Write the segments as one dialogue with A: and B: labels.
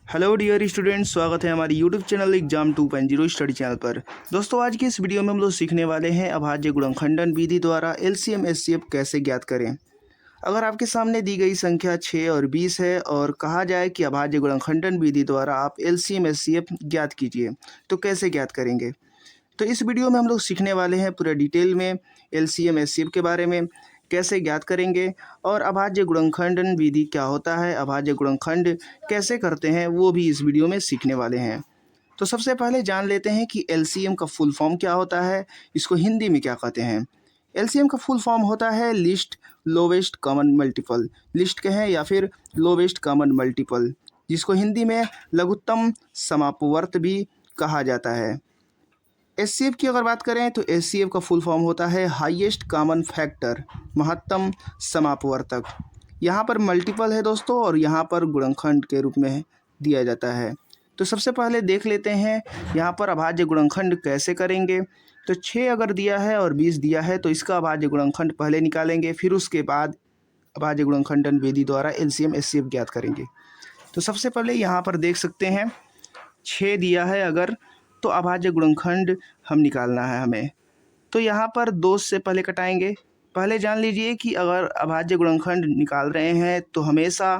A: Hello dear students, स्वागत है हमारे YouTube channel exam 2.0 study channel पर। दोस्तों, आज की इस वीडियो में हम लोग सीखने वाले हैं अभाज्य गुणनखंडन विधि द्वारा एलसीएम एचसीएफ कैसे ज्ञात करें। अगर आपके सामने दी गई संख्या 6 और 20 है और कहा जाए कि अभाज्य गुणनखंडन विधि द्वारा आप एलसीएम एचसीएफ ज्ञात कीजिए, तो कैसे ज्ञात करेंगे। तो इस वीडियो में हम लोग सीखने वाले हैं पूरे डिटेल में एलसीएम एचसीएफ के बारे में, कैसे ज्ञात करेंगे और अभाज्य गुणनखंडन विधि क्या होता है, अभाज्य गुणनखंड कैसे करते हैं, वो भी इस वीडियो में सीखने वाले हैं। तो सबसे पहले जान लेते हैं कि एलसीएम का फुल फॉर्म क्या होता है, इसको हिंदी में क्या कहते हैं। एलसीएम का फुल फॉर्म होता है list lowest common multiple. List कहें या फिर लोवेस्ट कॉमन मल्टीपल, जिसको हिंदी में लघुत्तम समापवर्त भी कहा जाता है। एचसीएफ की अगर बात करें तो एचसीएफ का फुल फॉर्म होता है हाईएस्ट कॉमन फैक्टर, महत्तम समापवर्तक। यहाँ पर मल्टीपल है दोस्तों और यहाँ पर गुणनखंड के रूप में दिया जाता है। तो सबसे पहले देख लेते हैं यहाँ पर अभाज्य गुणनखंड कैसे करेंगे। तो 6 अगर दिया है और 20 दिया है तो इसका अभाज्य गुणनखंड पहले निकालेंगे, फिर उसके बाद अभाज्य गुणनखंडन विधि द्वारा एलसीएम एचसीएफ ज्ञात करेंगे। तो सबसे पहले यहाँ पर देख सकते हैं 6 दिया है अगर, तो अभाज्य गुणनखंड हम निकालना है हमें। तो यहाँ पर 2 से पहले कटाएंगे। पहले जान लीजिए कि अगर अभाज्य गुणनखंड निकाल रहे हैं तो हमेशा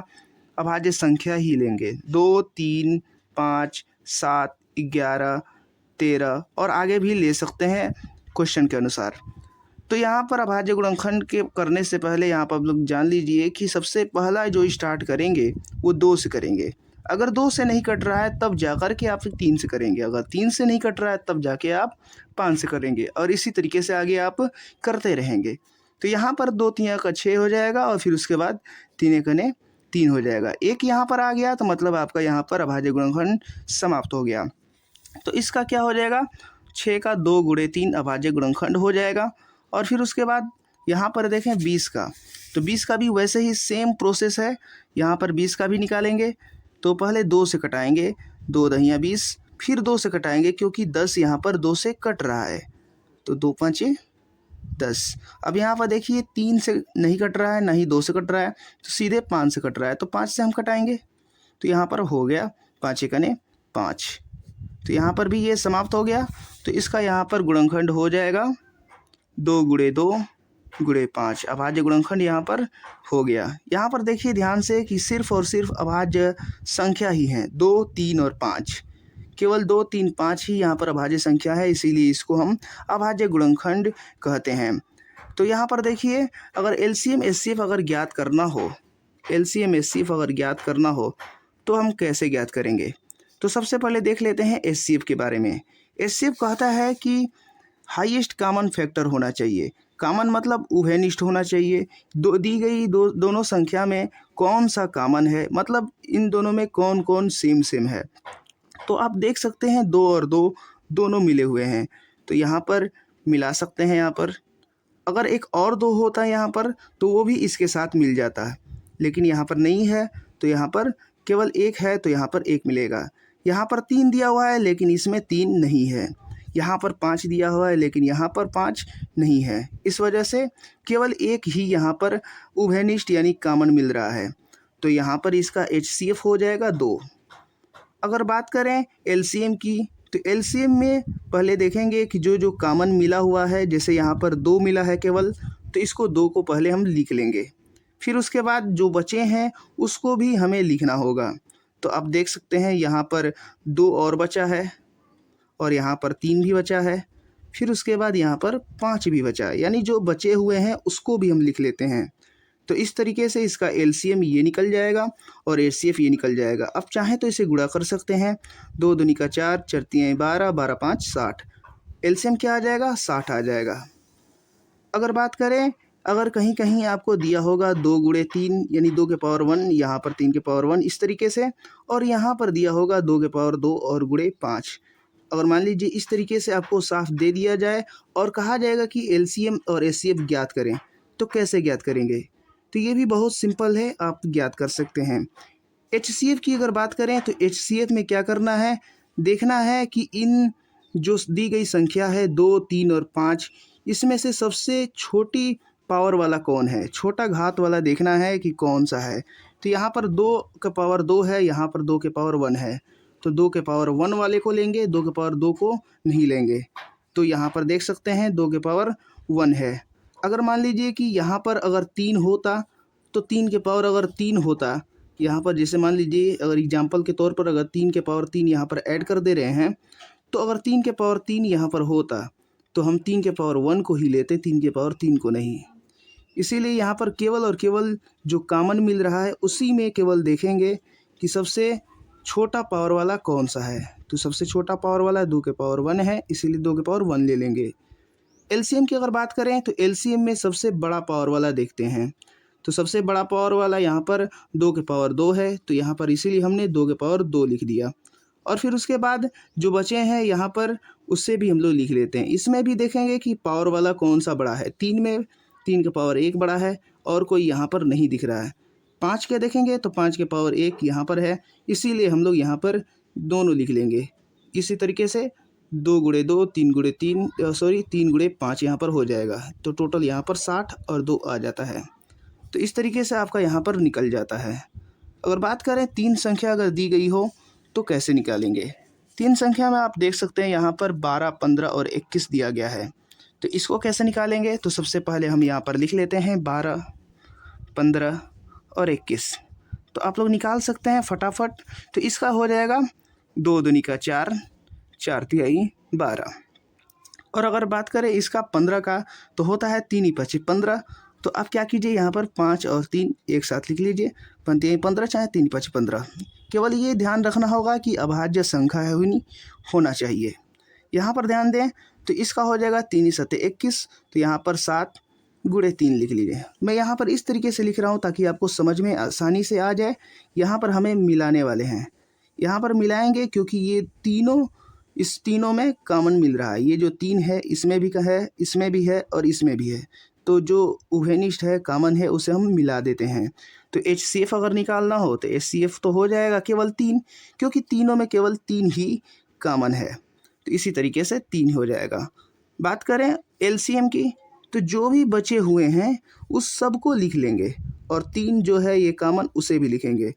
A: अभाज्य संख्या ही लेंगे। 2, 3, 5, 7, 11, 13 और आगे भी ले सकते हैं क्वेश्चन के अनुसार। तो यहाँ पर अभाज्य गुणनखंड के करने से पहले यहाँ पर आप लोग जान लीजिए कि सबसे पहला जो स्टार्ट करेंगे वो 2 से करेंगे। अगर 2 से नहीं कट रहा है तब जाकर के आप 3 से करेंगे, अगर 3 से नहीं कट रहा है तब जाके आप 5 से करेंगे और इसी तरीके से आगे आप करते रहेंगे। तो यहाँ पर 2 3 का 6 हो जाएगा और फिर उसके बाद 3 कने 3 हो जाएगा। एक यहाँ पर आ गया तो मतलब आपका यहाँ पर अभाज्य गुणनखंड समाप्त हो गया। तो इसका क्या हो जाएगा, 6 का 2 गुणे 3 अभाज्य गुणनखंड हो जाएगा। और फिर उसके बाद यहाँ पर देखें 20 का, तो 20 का भी वैसे ही सेम प्रोसेस है। यहाँ पर 20 का भी निकालेंगे तो पहले 2 से कटाएंगे, 2 दहिया 20, फिर 2 से कटाएंगे क्योंकि 10 यहाँ पर 2 से कट रहा है, तो 2 5 10। अब यहाँ पर देखिए 3 से नहीं कट रहा है, ना ही 2 से कट रहा है, तो सीधे 5 से कट रहा है, तो 5 से हम कटाएंगे। तो यहाँ पर हो गया 5 एकने 5। तो यहाँ पर भी ये समाप्त हो गया। तो इसका यहाँ पर गुणनखंड हो जाएगा 2 गुणे 2 गुणे 5। अभाज्य गुणनखंड यहाँ पर हो गया। यहाँ पर देखिए ध्यान से कि सिर्फ और सिर्फ अभाज्य संख्या ही हैं, 2, 3 और 5। केवल 2, 3, 5 ही यहाँ पर अभाज्य संख्या है, इसीलिए इसको हम अभाज्य गुणनखंड कहते हैं। तो यहाँ पर देखिए अगर एलसीएम एचसीएफ अगर ज्ञात करना हो, एलसीएम एचसीएफ अगर ज्ञात करना हो तो हम कैसे ज्ञात करेंगे। तो सबसे पहले देख लेते हैं एचसीएफ के बारे में। एचसीएफ कहता है कि हाईएस्ट कॉमन फैक्टर होना चाहिए। कॉमन मतलब उभयनिष्ठ होना चाहिए। दी गई दोनों संख्या में कौन सा कॉमन है, मतलब इन दोनों में कौन कौन सेम है। तो आप देख सकते हैं 2 और 2 दोनों मिले हुए हैं, तो यहाँ पर मिला सकते हैं। यहाँ पर अगर एक और 2 होता है यहाँ पर तो वो भी इसके साथ मिल जाता है, लेकिन यहाँ पर नहीं है तो यहाँ पर केवल 1 है, तो यहाँ पर 1 मिलेगा। यहाँ पर 3 दिया हुआ है लेकिन इसमें 3 नहीं है। यहाँ पर 5 दिया हुआ है लेकिन यहाँ पर 5 नहीं है। इस वजह से केवल 1 ही यहाँ पर उभयनिष्ठ यानी कॉमन मिल रहा है, तो यहाँ पर इसका एचसीएफ हो जाएगा 2। अगर बात करें एलसीएम की, तो एलसीएम में पहले देखेंगे कि जो जो कॉमन मिला हुआ है, जैसे यहाँ पर 2 मिला है केवल, तो इसको 2 को पहले हम लिख लेंगे। फिर उसके बाद जो बचे हैं उसको भी हमें लिखना होगा। तो आप देख सकते हैं यहाँ पर 2 और बचा है और यहाँ पर 3 भी बचा है, फिर उसके बाद यहाँ पर 5 भी बचा है, यानी जो बचे हुए हैं उसको भी हम लिख लेते हैं। तो इस तरीके से इसका एलसीएम ये निकल जाएगा और एचसीएफ ये निकल जाएगा। अब चाहें तो इसे गुणा कर सकते हैं, 2 दूनी का 4, 4 तियां 12, 12 5 60। एलसीएम क्या आ जाएगा, 60 आ जाएगा। अगर बात करें, अगर कहीं कहीं आपको दिया होगा 2 गुणे 3 यानी 2 के पावर 1, यहाँ पर 3 के पावर 1 इस तरीके से, और यहाँ पर दिया होगा 2 के पावर 2 और गुणे 5। अगर मान लीजिए इस तरीके से आपको साफ दे दिया जाए और कहा जाएगा कि एलसीएम और एचसीएफ ज्ञात करें, तो कैसे ज्ञात करेंगे। तो ये भी बहुत सिंपल है, आप ज्ञात कर सकते हैं। एचसीएफ की अगर बात करें तो एचसीएफ में क्या करना है, देखना है कि इन जो दी गई संख्या है 2, 3 और 5, इसमें से सबसे छोटी पावर वाला कौन है, छोटा घात वाला देखना है कि कौन सा है। तो यहाँ पर 2 के पावर 2 है, यहाँ पर 2 के पावर 1 है, तो 2 के पावर 1 वाले को लेंगे, 2 के पावर 2 को नहीं लेंगे। तो यहाँ पर देख सकते हैं 2 के पावर 1 है। अगर मान लीजिए कि यहाँ पर अगर 3 होता तो 3 के पावर अगर 3 होता, यहाँ पर जैसे मान लीजिए अगर एग्जाम्पल के तौर पर अगर 3 के पावर 3 यहाँ पर ऐड कर दे रहे हैं, तो अगर 3 के पावर 3 यहाँ पर होता तो हम 3 के पावर 1 को ही लेते, 3 के पावर 3 को नहीं। इसीलिए यहाँ पर केवल और केवल जो कॉमन मिल रहा है उसी में केवल देखेंगे कि सबसे छोटा पावर वाला कौन सा है। तो सबसे छोटा पावर वाला 2 के पावर 1 है, इसीलिए 2 के पावर 1 ले लेंगे। एलसीएम की अगर बात करें तो एलसीएम में सबसे बड़ा पावर वाला देखते हैं। तो सबसे बड़ा पावर वाला यहाँ पर 2 के पावर 2 है, तो यहाँ पर इसीलिए हमने 2 के पावर 2 लिख दिया। और फिर उसके बाद जो बचे हैं यहाँ पर उससे भी हम लोग लिख लेते हैं। इसमें भी देखेंगे कि पावर वाला कौन सा बड़ा है। 3 में 3 के पावर 1 बड़ा है और कोई यहाँ पर नहीं दिख रहा है। 5 के देखेंगे तो 5 के पावर 1 यहाँ पर है, इसीलिए हम लोग यहाँ पर दोनों लिख लेंगे। इसी तरीके से 2 गुणे 2 3 गुणे 3 3 गुणे 5 यहाँ पर हो जाएगा, तो टोटल यहाँ पर 60 और 2 आ जाता है। तो इस तरीके से आपका यहाँ पर निकल जाता है। अगर बात करें 3 संख्या अगर दी गई हो तो कैसे निकालेंगे। 3 संख्या में आप देख सकते हैं यहाँ पर 12, 15 और 21 दिया गया है। तो इसको कैसे निकालेंगे, तो सबसे पहले हम यहाँ पर लिख लेते हैं 12, 15 और 21। तो आप लोग निकाल सकते हैं फटाफट। तो इसका हो जाएगा 2 दूनी का 4, 4 तिहाई 12। और अगर बात करें इसका 15 का तो होता है 3 5 15। तो आप क्या कीजिए, यहाँ पर 5 और 3 एक साथ लिख लीजिए, 5 15 चाहे 3 5 15। केवल ये ध्यान रखना होगा कि अभाज्य संख्या है होना चाहिए। यहाँ पर ध्यान दें तो इसका हो जाएगा 3 7 21। तो यहाँ पर 7 गुणे 3 लिख लीजिए। मैं यहाँ पर इस तरीके से लिख रहा हूँ ताकि आपको समझ में आसानी से आ जाए। यहाँ पर हमें मिलाने वाले हैं, यहाँ पर मिलाएंगे क्योंकि ये तीनों इस तीनों में कॉमन मिल रहा है। ये जो 3 है इसमें भी है, इसमें भी है और इसमें भी है। तो जो उभयनिष्ठ है कॉमन है उसे हम मिला देते हैं। तो HCF अगर निकालना हो तो HCF तो हो जाएगा केवल 3, क्योंकि तीनों में केवल 3 ही कॉमन है। तो इसी तरीके से 3 हो जाएगा। बात करें LCM की तो जो भी बचे हुए हैं उस सब को लिख लेंगे और 3 जो है ये कॉमन उसे भी लिखेंगे।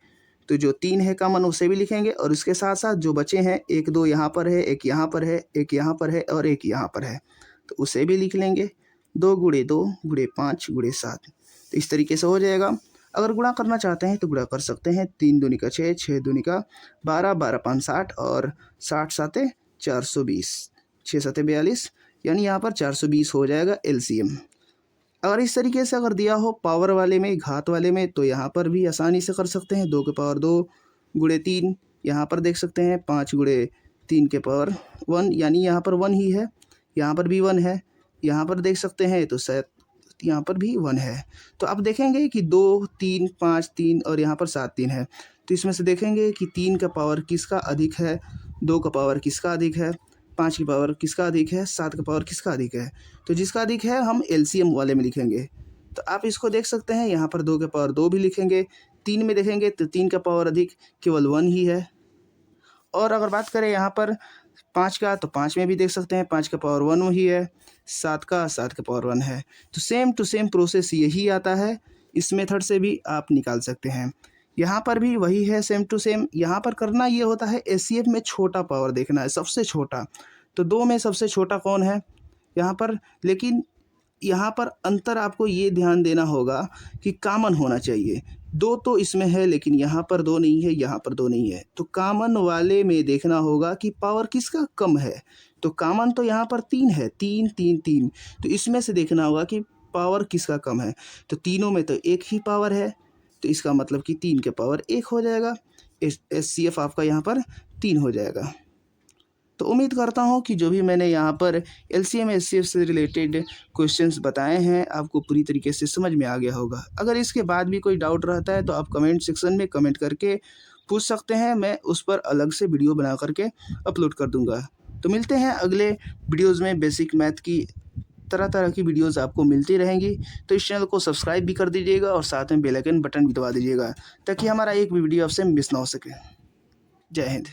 A: तो जो 3 है कॉमन उसे भी लिखेंगे और उसके साथ साथ जो बचे हैं 1 2 यहाँ पर है, 1 यहाँ पर है, 1 यहाँ पर है और 1 यहाँ पर है, तो उसे भी लिख लेंगे। 2 गुणे 2 गुणे 5 गुणे 7। तो इस तरीके से हो जाएगा। अगर गुणा करना चाहते हैं तो गुणा कर सकते हैं। 3 दूनी का 6, 6 दूनी का 12, 12 5 60 और 60 7 420, 6 7 42, यानी यहाँ पर 420 हो जाएगा LCM। अगर इस तरीके से अगर दिया हो पावर वाले में, घात वाले में, तो यहाँ पर भी आसानी से कर सकते हैं। 2 के पावर 2 गुणे 3, यहाँ पर देख सकते हैं 5 गुणे 3 के पावर 1, यानी यहाँ पर 1 ही है, यहाँ पर भी 1 है, यहाँ पर देख सकते हैं तो शायद यहाँ पर भी 1 है। तो आप देखेंगे कि 2 3 5 3 और यहाँ पर 7 3 है। तो इसमें से देखेंगे कि 3 का पावर किसका अधिक है, 2 का पावर किसका अधिक है, 5 की पावर किसका अधिक है, 7 का पावर किसका अधिक है। तो जिसका अधिक है हम LCM वाले में लिखेंगे। तो आप इसको देख सकते हैं, यहाँ पर 2 के पावर 2 भी लिखेंगे। 3 में देखेंगे तो 3 का पावर अधिक केवल 1 ही है। और अगर बात करें यहाँ पर 5 का तो 5 में भी देख सकते हैं 5 का पावर 1 ही है, 7 का 7 का पावर 1 है। तो सेम टू सेम प्रोसेस यही आता है, इस मेथड से भी आप निकाल सकते हैं। यहाँ पर भी वही है सेम टू सेम। यहाँ पर करना ये होता है HCF में छोटा पावर देखना है, सबसे छोटा। तो 2 में सबसे छोटा कौन है यहाँ पर, लेकिन यहाँ पर अंतर आपको ये ध्यान देना होगा कि कॉमन होना चाहिए। 2 तो इसमें है लेकिन यहाँ पर 2 नहीं है, यहाँ पर 2 नहीं है। तो कॉमन वाले में देखना होगा कि पावर किसका कम है। तो कॉमन तो यहाँ पर 3 है, 3 3 3। तो इसमें से देखना होगा कि पावर किसका कम है। तो तीनों में तो 1 ही पावर है, तो इसका मतलब कि 3 के पावर 1 हो जाएगा। HCF आपका यहाँ पर 3 हो जाएगा। तो उम्मीद करता हूँ कि जो भी मैंने यहाँ पर LCM HCF से रिलेटेड क्वेश्चंस बताए हैं आपको पूरी तरीके से समझ में आ गया होगा। अगर इसके बाद भी कोई डाउट रहता है तो आप कमेंट सेक्शन में कमेंट करके पूछ सकते हैं, मैं उस पर अलग से वीडियो बना करके अपलोड कर दूँगा। तो मिलते हैं अगले वीडियोज़ में। बेसिक मैथ की तरह तरह की वीडियोज़ आपको मिलती रहेंगी। तो इस चैनल को सब्सक्राइब भी कर दीजिएगा और साथ में बेल आइकन बटन भी दबा दीजिएगा ताकि हमारा एक भी वीडियो आपसे मिस ना हो सके। जय हिंद।